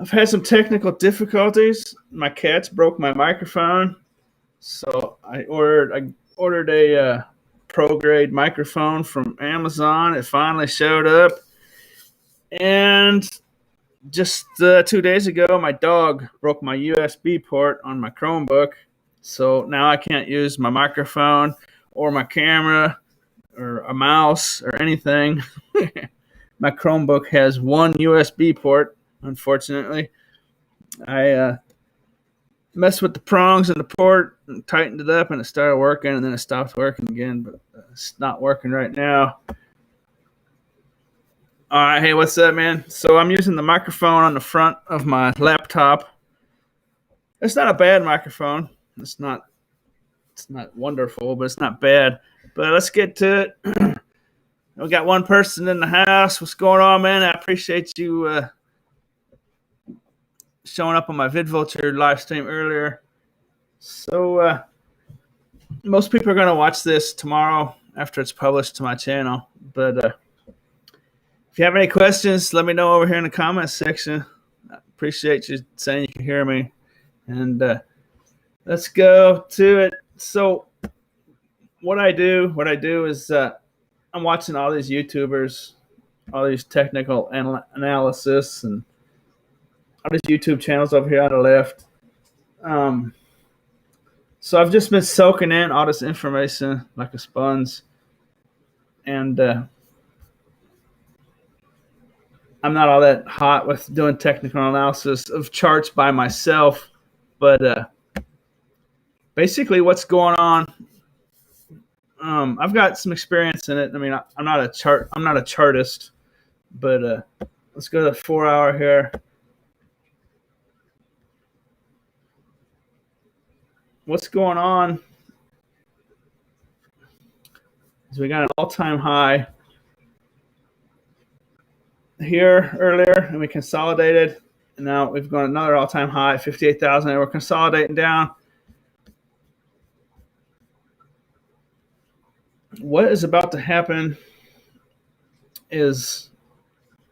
I've had some technical difficulties. My cats broke my microphone, so I ordered a pro grade microphone from Amazon. It finally showed up, and just 2 days ago, my dog broke my USB port on my Chromebook, so now I can't use my microphone or my camera or a mouse or anything. My Chromebook has one USB port, unfortunately. I messed with the prongs and the port and tightened it up, and it started working, and then it stopped working again, but it's not working right now. All right, hey, what's up, man? So I'm using the microphone on the front of my laptop. It's not a bad microphone. It's not wonderful, but it's not bad. But let's get to it. We got one person in the house. What's going on, man? I appreciate you showing up on my VidVulture live stream earlier. So most people are going to watch this tomorrow after it's published to my channel. But if you have any questions, let me know over here in the comments section. I appreciate you saying you can hear me. And let's go to it. So what I do is I'm watching all these YouTubers, all these technical analysis, and all these YouTube channels over here on the left. So I've just been soaking in all this information like a sponge, and I'm not all that hot with doing technical analysis of charts by myself, but basically what's going on. I've got some experience in it. I mean, I'm not a chartist, but let's go to the 4 hour here. What's going on is we got an all-time high here earlier, and we consolidated, and now we've got another all-time high at 58,000, and we're consolidating down. What is about to happen is,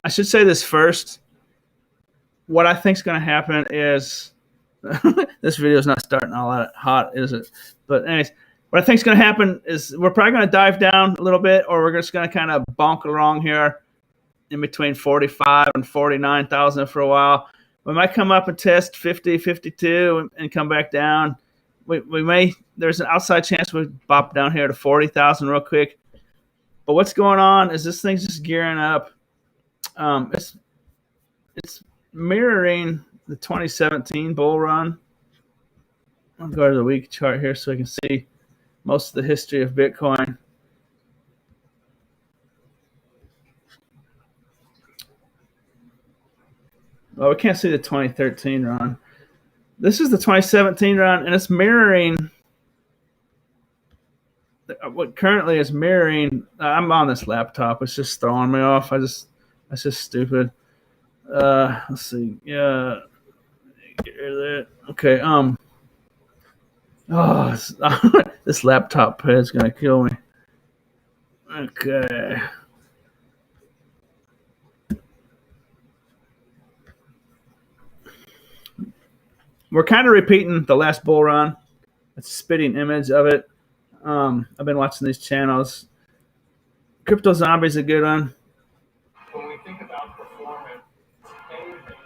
I should say this first. What I think is going to happen is, this video is not starting all that hot, is it? But anyways, what I think is going to happen is we're probably going to dive down a little bit, or we're just going to kind of bonk along here in between 45 and 49,000 for a while. We might come up and test 50, 52 and come back down. We may, there's an outside chance we bop down here to 40,000 real quick. But what's going on is this thing's just gearing up. It's mirroring the 2017 bull run. I'll go to the week chart here so we can see most of the history of Bitcoin. Well, we can't see the 2013 run. This is the 2017 run, and it's mirroring what currently is mirroring. I'm on this laptop. It's just throwing me off. That's just stupid. Let's see. Yeah. Get rid of that. Okay. Oh, this laptop pad's gonna kill me. Okay. We're kind of repeating the last bull run. It's a spitting image of it. I've been watching these channels. Crypto Zombie's a good one. When we think about performance, anything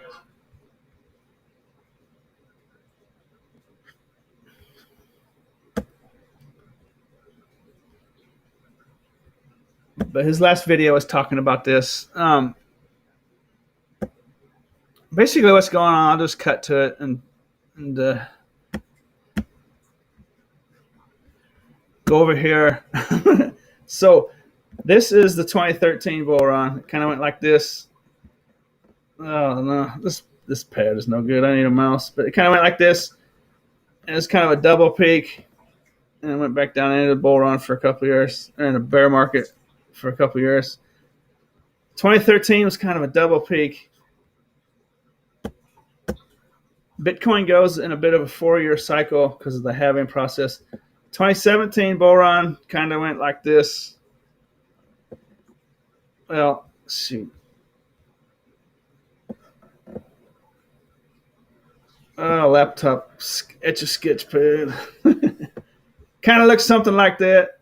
is. But his last video was talking about this. Basically, what's going on, I'll just cut to it and go over here. So this is the 2013 bull run. It kind of went like this. Oh no, this pad is no good. I need a mouse. But it kind of went like this, and it's kind of a double peak, and it went back down into the bull run for a couple of years, or in a bear market for a couple of years. 2013 was kind of a double peak. Bitcoin goes in a bit of a 4-year cycle because of the halving process. 2017 bull run kind of went like this. Well, shoot. Laptop etch a sketch pad. Kind of looks something like that.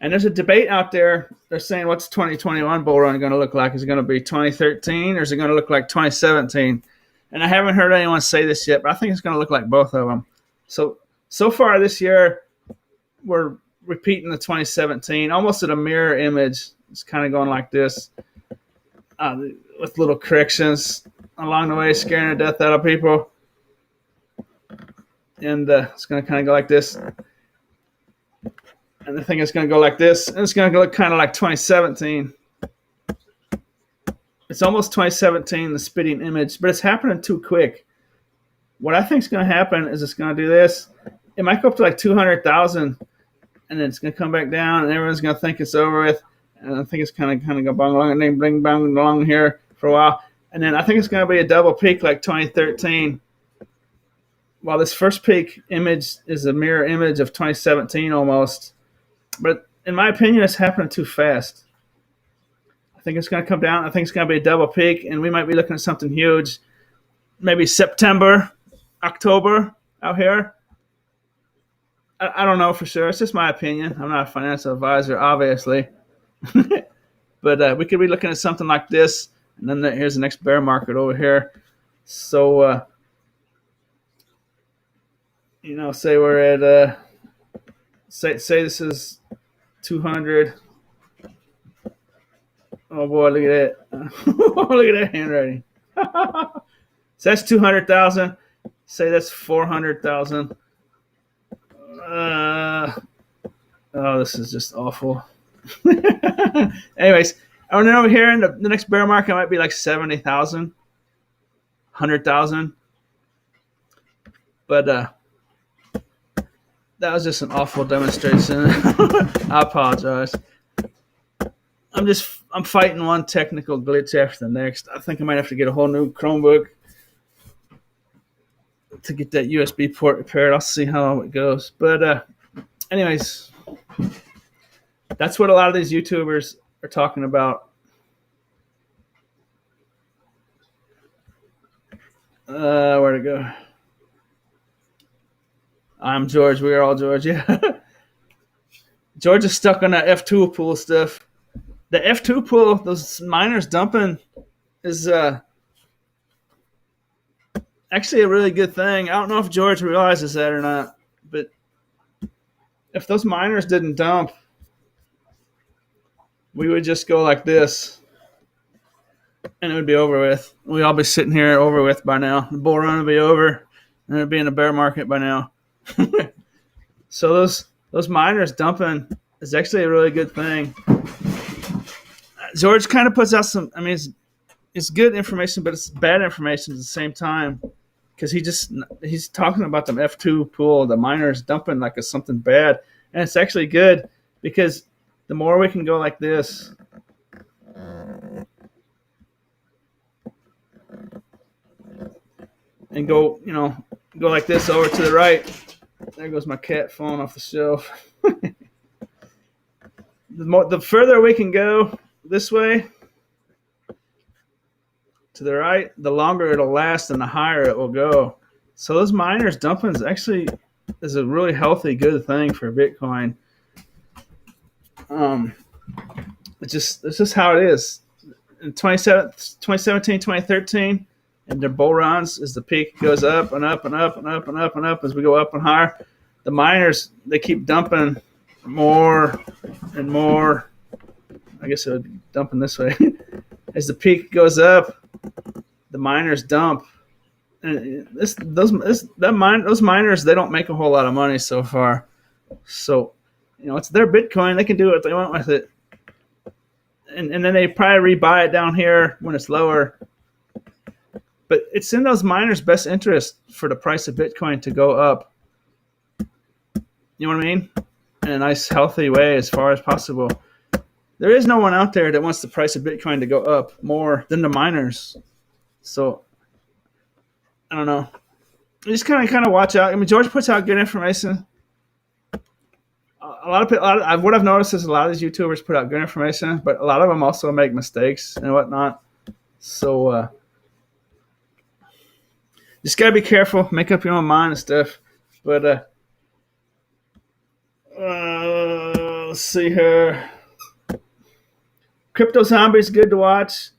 And there's a debate out there. They're saying, what's 2021 bull run going to look like? Is it going to be 2013 or is it going to look like 2017? And I haven't heard anyone say this yet, but I think it's going to look like both of them. So far this year, we're repeating the 2017, almost at a mirror image. It's kind of going like this, with little corrections along the way, scaring the death out of people. And it's going to kind of go like this. And the thing is going to go like this, and it's going to look kind of like 2017. It's almost 2017, the spitting image, but it's happening too quick. What I think is going to happen is it's going to do this. It might go up to like 200,000, and then it's going to come back down, and everyone's going to think it's over with. And I think it's kind of go bang along and then bring bang along here for a while. And then I think it's going to be a double peak like 2013. While this first peak image is a mirror image of 2017 almost. But in my opinion, it's happening too fast. I think it's going to come down. I think it's going to be a double peak, and we might be looking at something huge. Maybe September, October out here. I don't know for sure. It's just my opinion. I'm not a financial advisor, obviously. But we could be looking at something like this, and then here's the next bear market over here. So, say we're at, say this is 200. Oh boy, look at that. Look at that handwriting. So that's 200,000. Say that's 400,000. This is just awful. Anyways, and then over here in the next bear market might be like 70,000, 100,000. But that was just an awful demonstration. I apologize. I'm fighting one technical glitch after the next. I think I might have to get a whole new Chromebook to get that USB port repaired. I'll see how it goes. But anyways, that's what a lot of these YouTubers are talking about. Where to go? I'm George. We are all George. Yeah. George is stuck on that F2 pool stuff. The F2 pool, those miners dumping, is actually a really good thing. I don't know if George realizes that or not, but if those miners didn't dump, we would just go like this, and it would be over with. We'd all be sitting here over with by now. The bull run would be over, and it'd be in a bear market by now. So those miners dumping is actually a really good thing. George kind of puts out some. I mean, it's good information, but it's bad information at the same time, because he's talking about the F2 pool, the miners dumping like it's something bad, and it's actually good because the more we can go like this, and go like this over to the right. There goes my cat falling off the shelf. The further we can go this way to the right, the longer it'll last and the higher it will go. So those miners dumping is a really healthy, good thing for Bitcoin. It's just how it is. In 2017, 2013, and their bull runs, as the peak goes up and up and up and up and up and up as we go up and higher, the miners, they keep dumping more and more. I guess it would be dumping this way. As the peak goes up, the miners dump. And those miners, they don't make a whole lot of money so far. So, it's their Bitcoin. They can do what they want with it. And then they probably rebuy it down here when it's lower. But it's in those miners' best interest for the price of Bitcoin to go up. You know what I mean? In a nice, healthy way as far as possible. There is no one out there that wants the price of Bitcoin to go up more than the miners. So, I don't know. You just kind of watch out. I mean, George puts out good information. What I've noticed is a lot of these YouTubers put out good information, but a lot of them also make mistakes and whatnot. So, just gotta be careful, make up your own mind and stuff. But let's see here. Crypto Zombie is good to watch.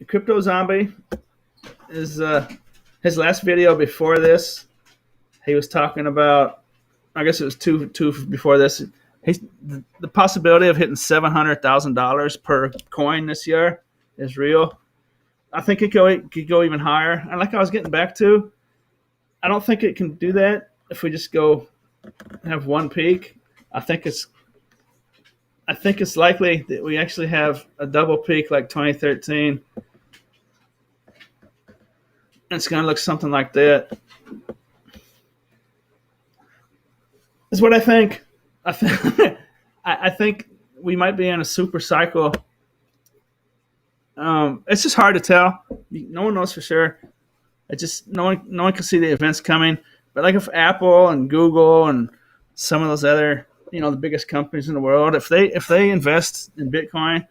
Crypto Zombie is his last video before this. He was talking about, I guess it was two before this. He's the possibility of hitting $700,000 per coin this year is real. I think it could go even higher. And like I was getting back to, I don't think it can do that if we just go have one peak. I think it's likely that we actually have a double peak like 2013. It's going to look something like that. Is what I think. I think we might be in a super cycle. It's just hard to tell. No one knows for sure. No one can see the events coming. But like if Apple and Google and some of those other, the biggest companies in the world, if they invest in Bitcoin,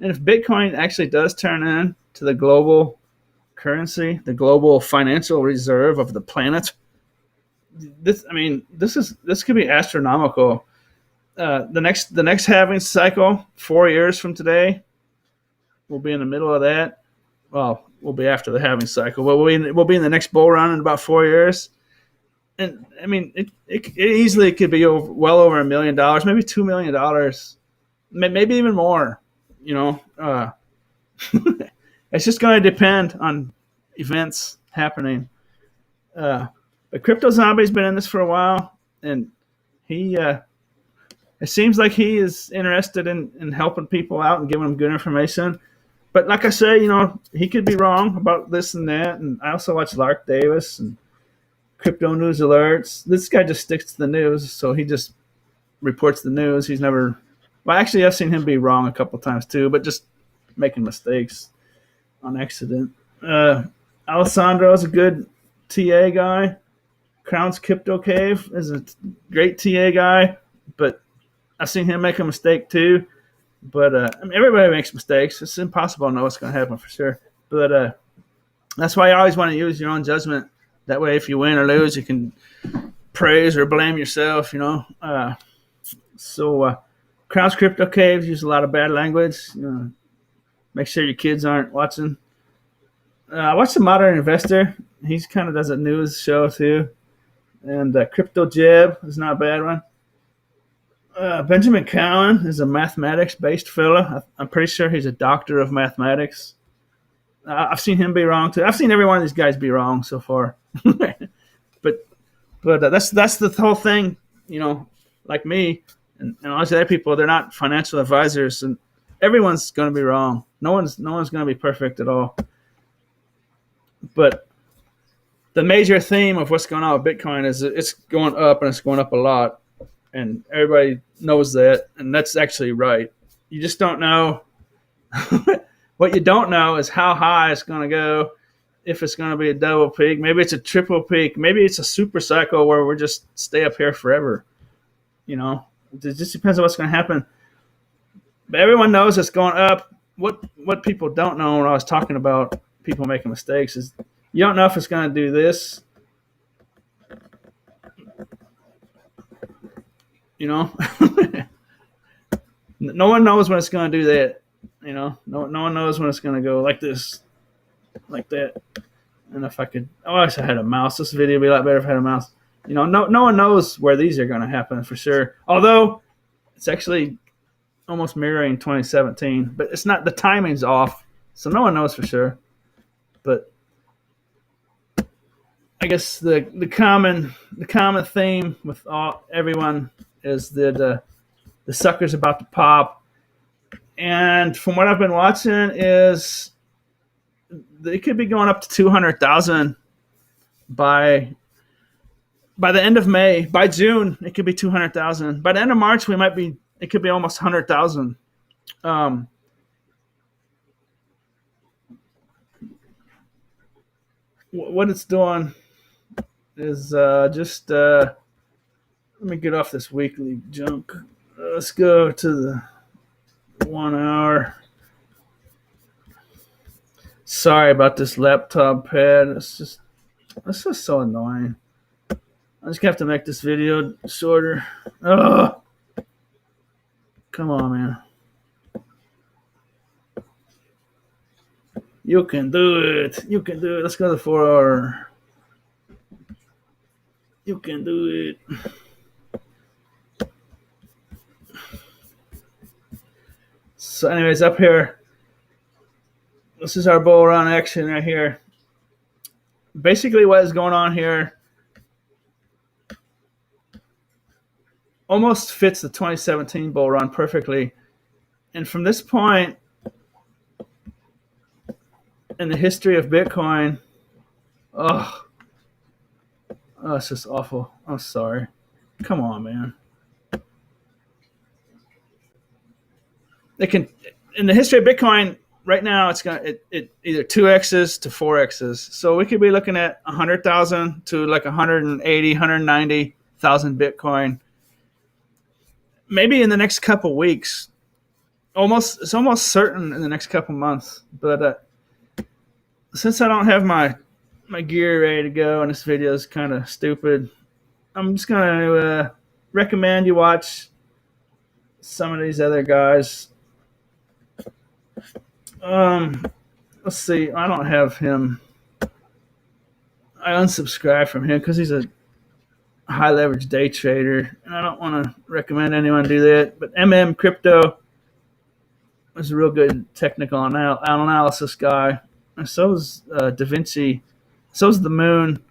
and if Bitcoin actually does turn into the global currency, the global financial reserve of the planet, this could be astronomical. The next halving cycle, 4 years from today, we'll be in the middle of that. Well, we'll be after the halving cycle, but we'll be in the next bull run in about 4 years. And I mean, it easily could be well over $1 million, maybe $2 million, maybe even more. It's just going to depend on events happening. But Crypto Zombie's been in this for a while, and he it seems like he is interested in helping people out and giving them good information. But like I say, he could be wrong about this and that. And I also watch Lark Davis and Crypto News Alerts. This guy just sticks to the news, so he just reports the news. He's never... Well, actually, I've seen him be wrong a couple times too, but just making mistakes on accident. Alessandro is a good TA guy. Crown's Crypto Cave is a great TA guy, but I've seen him make a mistake too. But everybody makes mistakes. It's impossible to know what's going to happen for sure. But that's why you always want to use your own judgment. That way, if you win or lose, you can praise or blame yourself, So Crown's Crypto Caves use a lot of bad language. Make sure your kids aren't watching. I watch The Modern Investor. He kind of does a news show too. And Crypto Jeb is not a bad one. Benjamin Cowan is a mathematics-based fella. I'm pretty sure he's a doctor of mathematics. I've seen him be wrong too. I've seen every one of these guys be wrong so far. but that's the whole thing. Like me and all these other people, they're not financial advisors, and everyone's going to be wrong. No one's going to be perfect at all. But the major theme of what's going on with Bitcoin is it's going up, and it's going up a lot. And everybody knows that, and that's actually right. You just don't know. What you don't know is how high it's going to go, if it's going to be a double peak. Maybe it's a triple peak. Maybe it's a super cycle where we're just stay up here forever. It just depends on what's going to happen. But everyone knows it's going up. What people don't know when I was talking about people making mistakes is you don't know if it's going to do this. No one knows when it's going to do that. No one knows when it's going to go like this, like that. And if I could, I wish I had a mouse. This video would be a lot better if I had a mouse. No one knows where these are going to happen for sure. Although it's actually almost mirroring 2017, but it's not. The timing's off, so no one knows for sure. But I guess the common theme with everyone is that the sucker's about to pop. And from what I've been watching is it could be going up to 200,000 by the end of May. By June, it could be 200,000. By the end of March, it could be almost 100,000. What it's doing is just let me get off this weekly junk. Let's go to the 1 hour. Sorry about this laptop pad. It's just so annoying. I just have to make this video shorter. Oh, come on, man. You can do it. You can do it. Let's go to 4 hour. You can do it. So, anyways, up here, this is our bull run action right here. Basically, what is going on here almost fits the 2017 bull run perfectly. And from this point in the history of Bitcoin, oh, it's just awful. I'm sorry. Come on, man. It can, in the history of Bitcoin right now, it's got it either 2x's to 4x's. So we could be looking at 100,000 to like 180, 190,000 Bitcoin. Maybe in the next couple weeks. It's almost certain in the next couple months. But since I don't have my gear ready to go and this video is kind of stupid, I'm just going to recommend you watch some of these other guys. Let's see. I don't have him. I unsubscribed from him because he's a high leverage day trader, and I don't want to recommend anyone do that. But Crypto is a real good technical analysis guy, and so is Da Vinci. So is the Moon.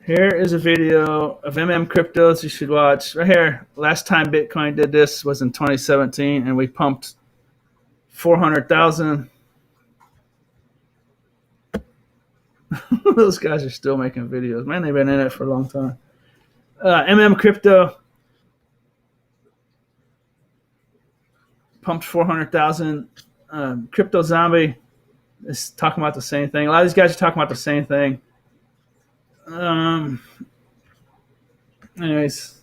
Here is a video of Cryptos you should watch. Right here, last time Bitcoin did this was in 2017, and we pumped 400,000. Those guys are still making videos. Man, they've been in it for a long time. Crypto pumped 400,000. Crypto Zombie is talking about the same thing. A lot of these guys are talking about the same thing. Anyways,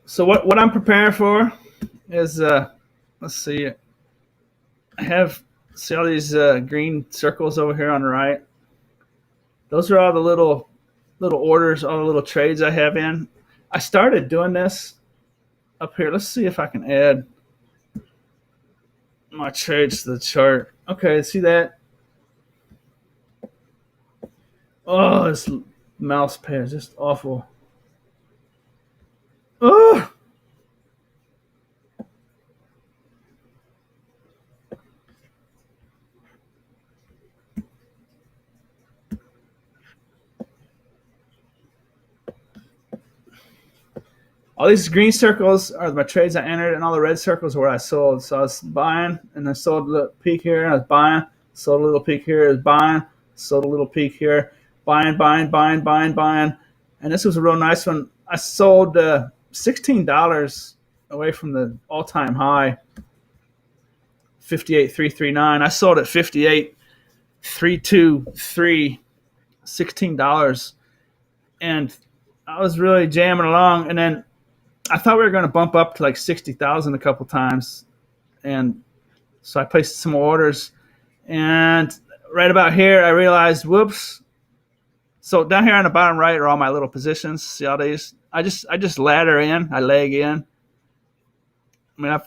so what I'm preparing for is let's see. I have see all these green circles over here on the right. Those are all the little orders, all the little trades I have in. I started doing this up here. Let's see if I can add my trades to the chart. Okay, see that? Oh, this mouse pad is just awful. Oh! All these green circles are my trades I entered, and all the red circles are where I sold. So I was buying, and I sold a little peak here, and I was buying, sold a little peak here, I was buying, sold a little peak here, buying. And this was a real nice one. I sold $16 away from the all-time high, 58,339. I sold at 58,323, $16. And I was really jamming along, and then I thought we were going to bump up to like 60,000 a couple times, and so I placed some orders. And right about here, I realized, whoops. So down here on the bottom right are all my little positions. See all these? I just ladder in. I leg in. I mean,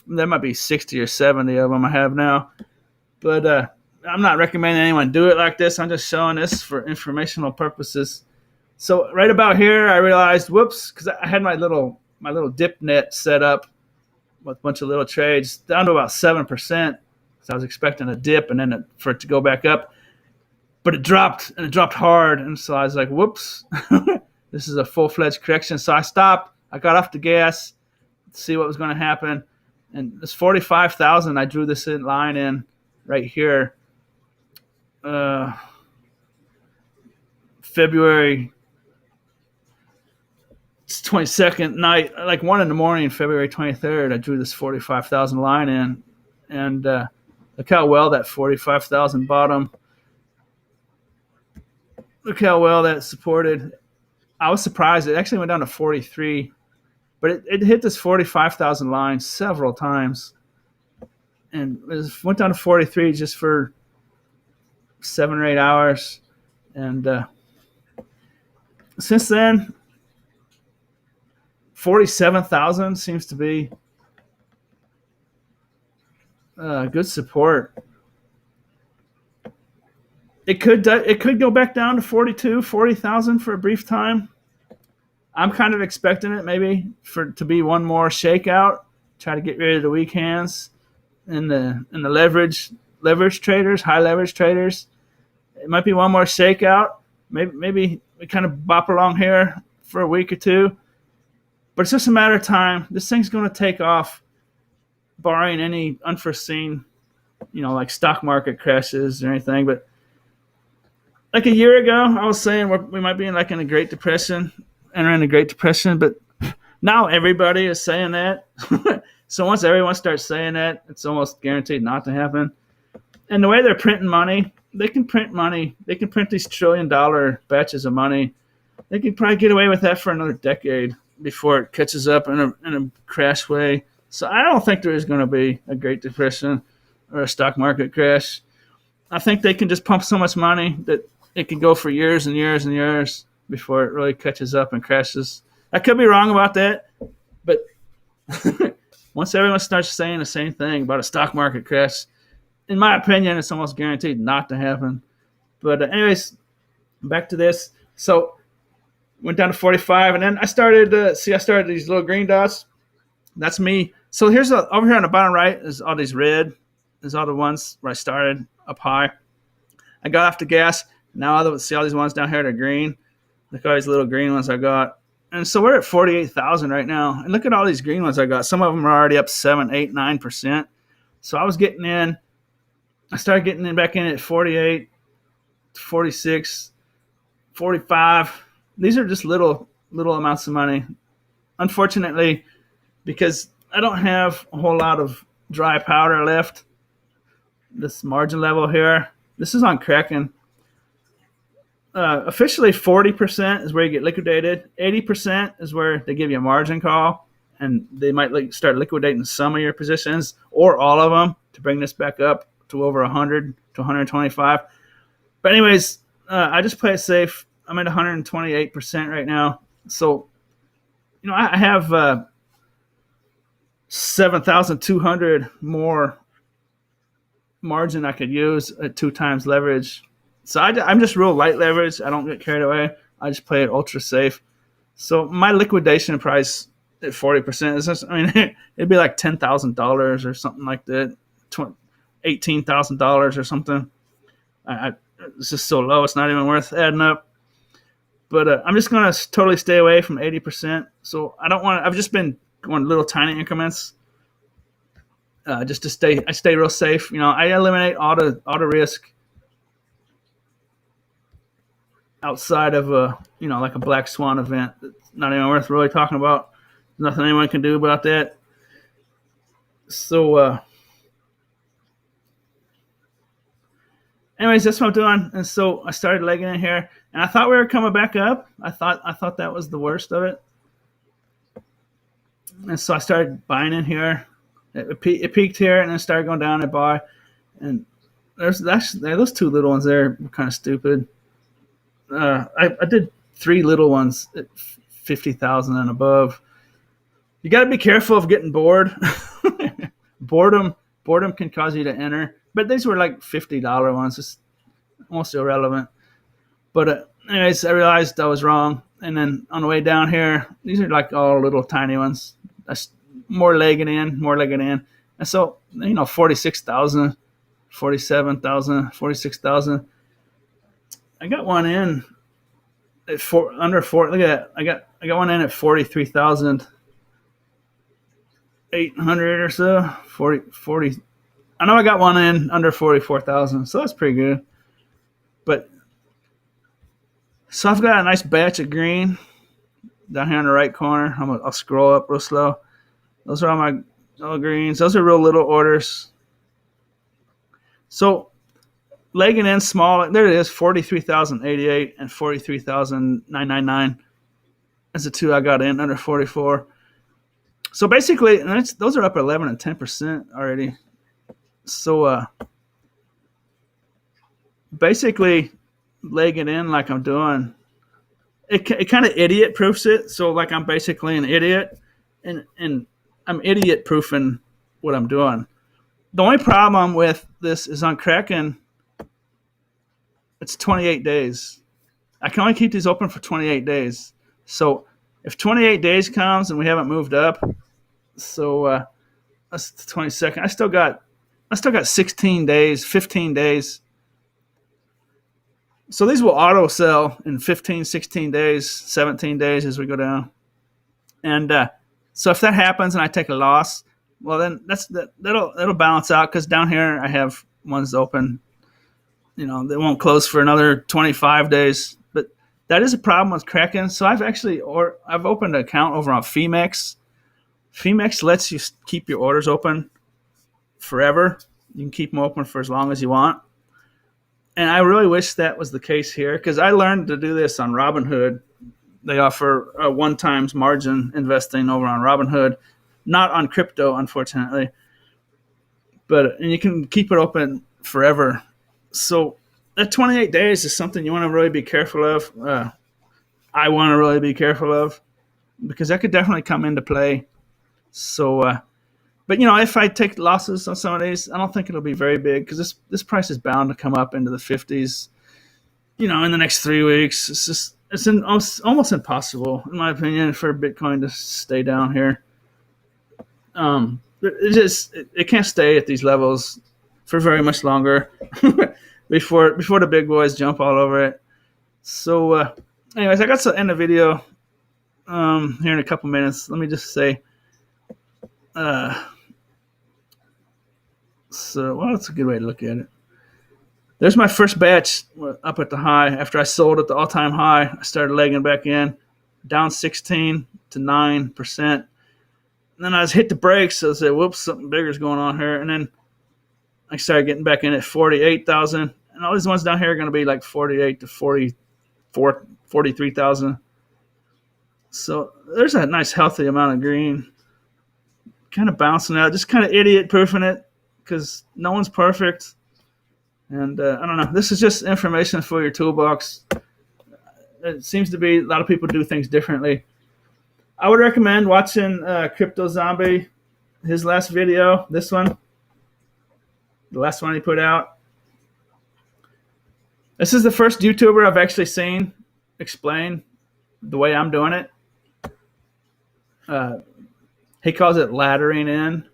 there might be 60 or 70 of them I have now, but I'm not recommending anyone do it like this. I'm just showing this for informational purposes. So right about here, I realized, whoops, because I had my little dip net set up with a bunch of little trades down to about 7%. So I was expecting a dip and then for it to go back up, but it dropped, and it dropped hard. And so I was like, whoops, this is a full-fledged correction. So I stopped. I got off the gas to see what was going to happen. And this 45,000, I drew this line in right here. February 22nd night, like 1 a.m, February 23rd, I drew this 45,000 line in, and look how well that 45,000 bottom. Look how well that supported. I was surprised. It actually went down to 43, but it hit this 45,000 line several times, and it went down to 43 just for 7 or 8 hours, and since then, 47,000 seems to be good support. It could go back down to 42, 40,000 for a brief time. I'm kind of expecting it maybe to be one more shakeout, try to get rid of the weak hands and the leverage traders, high leverage traders. It might be one more shakeout. Maybe we kind of bop along here for a week or two, but it's just a matter of time. This thing's going to take off, barring any unforeseen, like stock market crashes or anything. But like a year ago, I was saying we might be in a Great Depression, entering the Great Depression, but now everybody is saying that. So once everyone starts saying that, it's almost guaranteed not to happen. And the way they're printing money, they can print money. They can print these $1 trillion batches of money. They can probably get away with that for another decade before it catches up in a crash way. So I don't think there is going to be a Great Depression or a stock market crash. I think they can just pump so much money that it can go for years and years and years before it really catches up and crashes. I could be wrong about that, but once everyone starts saying the same thing about a stock market crash, in my opinion, it's almost guaranteed not to happen. But anyways, back to this. So went down to 45, and then I started these little green dots. That's me. So over here on the bottom right is all these red. There's all the ones where I started up high. I got off the gas. Now see all these ones down here that are green. Look at all these little green ones I got. And so we're at 48,000 right now. And look at all these green ones I got. Some of them are already up 7, 8, 9%. So I was getting in. I started getting back in at 48, 46, 45. These are just little amounts of money. Unfortunately, because I don't have a whole lot of dry powder left, this margin level here, this is on Kraken. Officially 40% is where you get liquidated. 80% is where they give you a margin call, and they might start liquidating some of your positions or all of them to bring this back up to over 100 to 125. But anyways, I just play it safe. I'm at 128% right now. So, I have 7,200 more margin I could use at 2 times leverage. So I'm just real light leverage. I don't get carried away. I just play it ultra safe. So my liquidation price at 40% is just, it'd be like $10,000 or something like that, $18,000 or something. It's just so low. It's not even worth adding up. But I'm just going to totally stay away from 80%. So I've just been going little tiny increments just to stay real safe. I eliminate all the risk outside of like a black swan event. That's not even worth really talking about. There's nothing anyone can do about that. So anyways, that's what I'm doing. And so I started legging in here, and I thought we were coming back up. I thought that was the worst of it. And so I started buying in here. It peaked here and then started going down. I buy, and those 2 little ones there were kind of stupid. I did 3 little ones at 50,000 and above. You got to be careful of getting bored. Boredom can cause you to enter. But these were like $50 ones. It's almost irrelevant. But anyways, I realized I was wrong. And then on the way down here, these are like all little tiny ones. That's more legging in. And so, 46,000, 47,000, 46,000. I got one in at under 4. Look at that. I got one in at 43,800 or so. 40. I know I got one in under 44,000, so that's pretty good. But so I've got a nice batch of green down here in the right corner. I'll scroll up real slow. Those are all greens. Those are real little orders. So legging in small, there it is, 43,088 and 43,999. That's the 2 I got in under 44. So basically, and those are up 11 and 10% already. So basically, leg it in like I'm doing. It kind of idiot proofs it. So like I'm basically an idiot, and I'm idiot proofing what I'm doing. The only problem with this is on Kraken, it's 28 days. I can only keep these open for 28 days. So if 28 days comes and we haven't moved up, so that's the 22nd. I still got 16 days, 15 days. So these will auto sell in 15, 16 days, 17 days as we go down. And so if that happens and I take a loss, well then that'll balance out because down here I have ones open. They won't close for another 25 days. But that is a problem with Kraken. So I've opened an account over on Femex. Femex lets you keep your orders open forever. You can keep them open for as long as you want. And I really wish that was the case here because I learned to do this on Robinhood. They offer a one-time margin investing over on Robinhood, not on crypto, unfortunately. And you can keep it open forever. So that 28 days is something you want to really be careful of. I want to really be careful of because that could definitely come into play. So, but if I take losses on some of these, I don't think it'll be very big because this price is bound to come up into the 50s. In the next 3 weeks, it's almost impossible, in my opinion, for Bitcoin to stay down here. It can't stay at these levels for very much longer before the big boys jump all over it. So, anyways, I got to end the video here in a couple minutes. Let me just say, that's a good way to look at it. There's my first batch up at the high. After I sold at the all-time high, I started legging back in, down 16 to 9%. And then I hit the brakes, so I said, whoops, something bigger is going on here. And then I started getting back in at 48,000. And all these ones down here are going to be like 48 to 44, 43,000. So there's a nice healthy amount of green. Kind of bouncing out, just kind of idiot proofing it because no one's perfect. And I don't know. This is just information for your toolbox. It seems to be a lot of people do things differently. I would recommend watching Crypto Zombie, his last video, this one, the last one he put out. This is the first YouTuber I've actually seen explain the way I'm doing it. He calls it laddering in.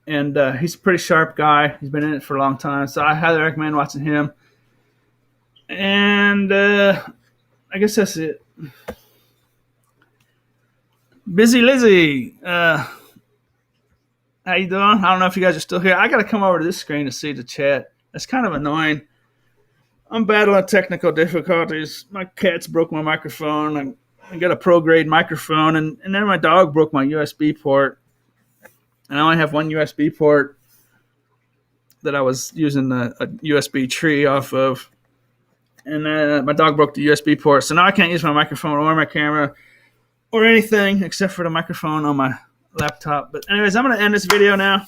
And he's a pretty sharp guy. He's been in it for a long time. So I highly recommend watching him. And I guess that's it. Busy Lizzie. How you doing? I don't know if you guys are still here. I got to come over to this screen to see the chat. That's kind of annoying. I'm battling technical difficulties. My cats broke my microphone. I got a pro-grade microphone. And then my dog broke my USB port. And I only have one USB port that I was using a USB tree off of. And my dog broke the USB port. So now I can't use my microphone or my camera or anything except for the microphone on my laptop. But anyways, I'm going to end this video now.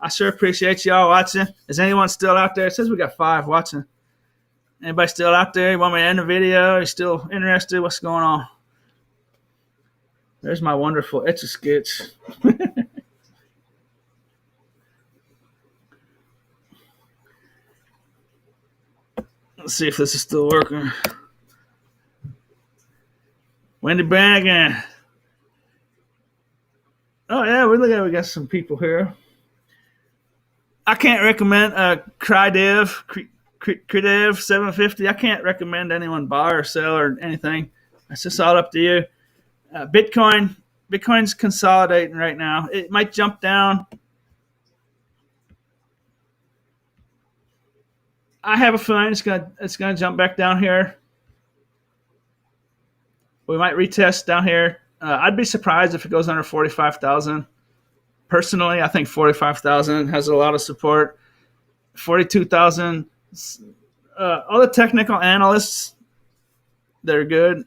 I sure appreciate y'all watching. Is anyone still out there? It says we got 5 watching. Anybody still out there? You want me to end the video? You still interested? What's going on? There's my wonderful Etch-a-Sketch. Let's see if this is still working. Wendy Brannigan. Oh, yeah, we got some people here. I can't recommend Krydev 750. I can't recommend anyone buy or sell or anything. It's just all up to you. Bitcoin's consolidating right now. It might jump down. I have a feeling it's gonna jump back down here. We might retest down here. I'd be surprised if it goes under 45,000. Personally, I think 45,000 has a lot of support. 42,000. All the technical analysts that are good,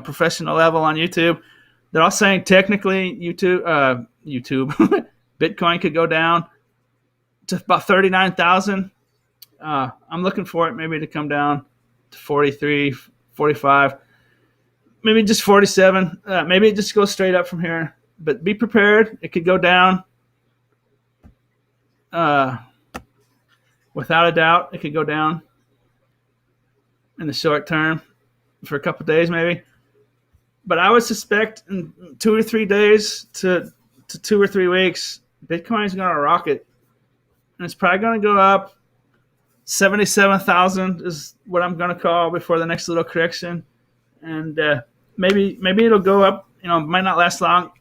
professional level on YouTube, They're all saying technically YouTube Bitcoin could go down to about 39,000. I'm looking for it maybe to come down to 43, 45, maybe just 47. Maybe it just goes straight up from here. But be prepared. It could go down. Uh, Without a doubt, it could go down in the short term for a couple of days maybe. But I would suspect in 2 or 3 days to 2 or 3 weeks, Bitcoin's going to rocket. And it's probably going to go up 77,000 is what I'm going to call before the next little correction. And maybe it'll go up. It might not last long.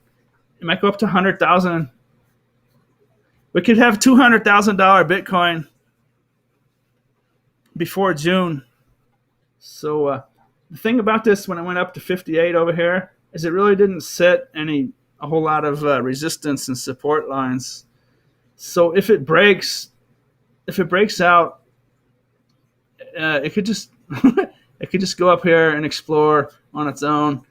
It might go up to 100,000. We could have $200,000 Bitcoin before June. So the thing about this, when it went up to 58 over here, is it really didn't set a whole lot of resistance and support lines. So if it breaks out, it could just it could just go up here and explore on its own.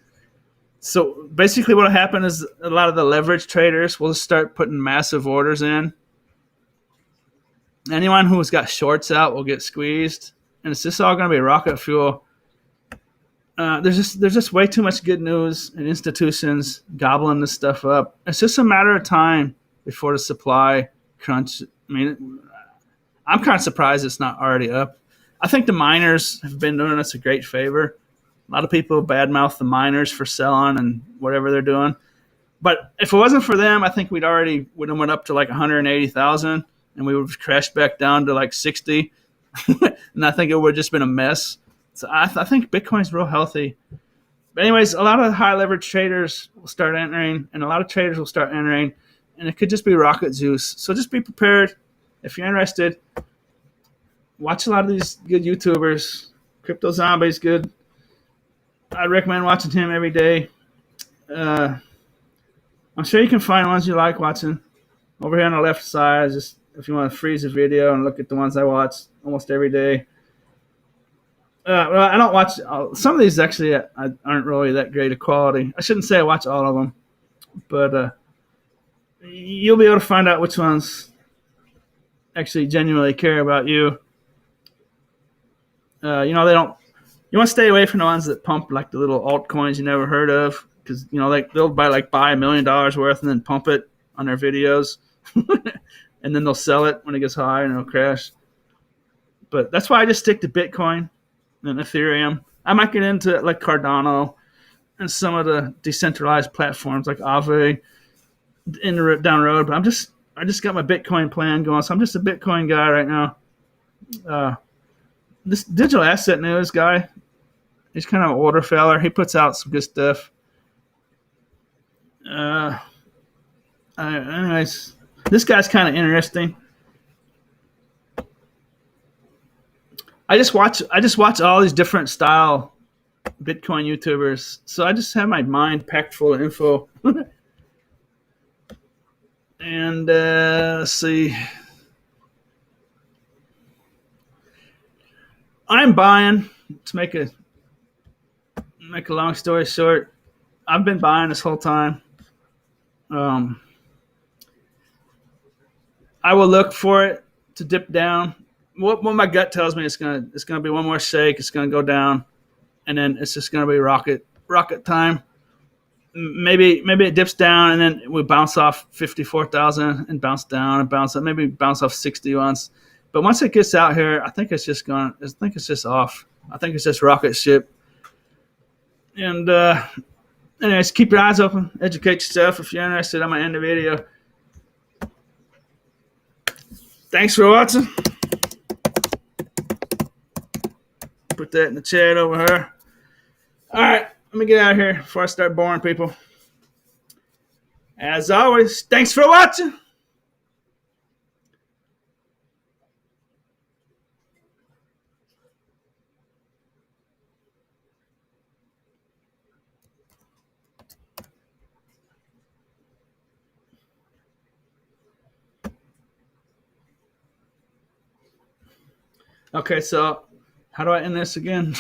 So basically, what will happen is a lot of the leverage traders will start putting massive orders in. Anyone who's got shorts out will get squeezed, and it's just all going to be rocket fuel. There's just way too much good news and institutions gobbling this stuff up. It's just a matter of time before the supply crunch. I mean, I'm kind of surprised it's not already up. I think the miners have been doing us a great favor. A lot of people badmouth the miners for selling and whatever they're doing. But if it wasn't for them, I think would have went up to like 180,000, and we would have crashed back down to like 60. And I think it would have just been a mess. So I think Bitcoin's real healthy. But anyways, a lot of high leverage traders will start entering, and a lot of traders will start entering, and it could just be rocket juice. So just be prepared. If you're interested, watch a lot of these good YouTubers. Crypto Zombie's good. I'd recommend watching him every day. I'm sure you can find ones you like watching. Over here on the left side, just if you want to freeze a video and look at the ones I watch almost every day. Well, I don't watch some of these. Actually, aren't really that great of quality. I shouldn't say I watch all of them, but you'll be able to find out which ones actually genuinely care about you. They don't. You want to stay away from the ones that pump like the little altcoins you never heard of, because they'll buy $1 million worth and then pump it on their videos, and then they'll sell it when it gets high and it'll crash. But that's why I just stick to Bitcoin and Ethereum. I might get into like Cardano and some of the decentralized platforms like Aave down the road. But I just got my Bitcoin plan going, so I'm just a Bitcoin guy right now. This digital asset news guy, he's kind of an older feller. He puts out some good stuff. Anyways, this guy's kind of interesting. I just watch all these different style Bitcoin YouTubers, so I just have my mind packed full of info. And let's see. I'm buying, to make a long story short, I've been buying this whole time. I will look for it to dip down. What my gut tells me, it's gonna be one more shake. It's gonna go down, and then it's just gonna be rocket time. Maybe it dips down, and then we bounce off 54,000 and bounce down and bounce up. Maybe bounce off 60 once. But once it gets out here, I think it's just off. I think it's just rocket ship. And anyways, keep your eyes open. Educate yourself. If you're interested, I'm going to end the video. Thanks for watching. Put that in the chat over here. All right, let me get out of here before I start boring people. As always, thanks for watching. Okay, so how do I end this again?